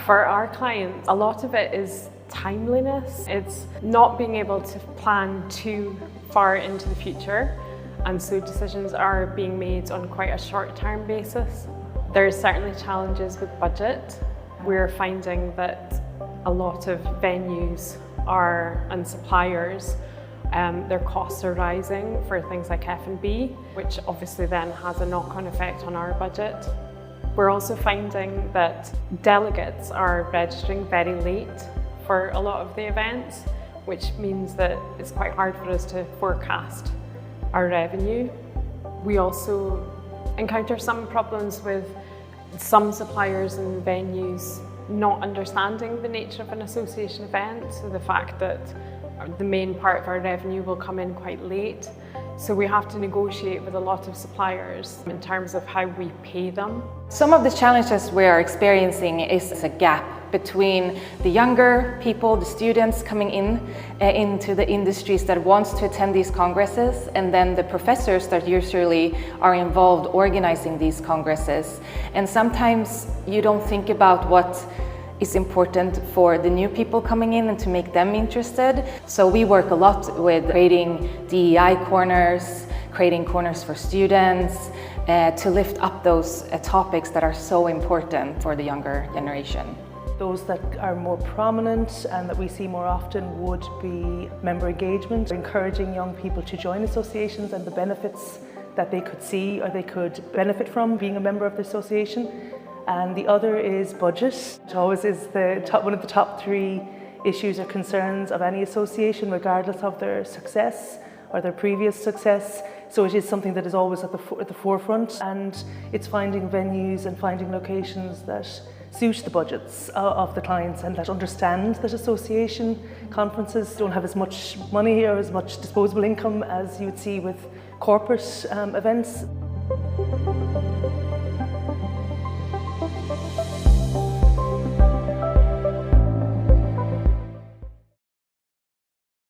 For our clients, a lot of it is timeliness. It's not being able to plan too far into the future, and so decisions are being made on quite a short-term basis. There's certainly challenges with budget. We're finding that a lot of venues and suppliers, their costs are rising for things like F&B, which obviously then has a knock-on effect on our budget. We're also finding that delegates are registering very late for a lot of the events, which means that it's quite hard for us to forecast our revenue. We also encounter some problems with some suppliers and venues not understanding the nature of an association event, so the fact that the main part of our revenue will come in quite late. So we have to negotiate with a lot of suppliers in terms of how we pay them. Some of the challenges we are experiencing is a gap between the younger people, the students coming into the industries that wants to attend these congresses, and then the professors that usually are involved organizing these congresses. And sometimes you don't think about what is important for the new people coming in and to make them interested. So we work a lot with creating DEI corners, creating corners for students, to lift up those topics that are so important for the younger generation. Those that are more prominent and that we see more often would be member engagement, encouraging young people to join associations and the benefits that they could see or they could benefit from being a member of the association. And the other is budget. It always is one of the top 3 issues or concerns of any association, regardless of their success or their previous success. So it is something that is always at the forefront, and it's finding venues and finding locations that suit the budgets of the clients and that understand that association conferences don't have as much money or as much disposable income as you would see with corporate events.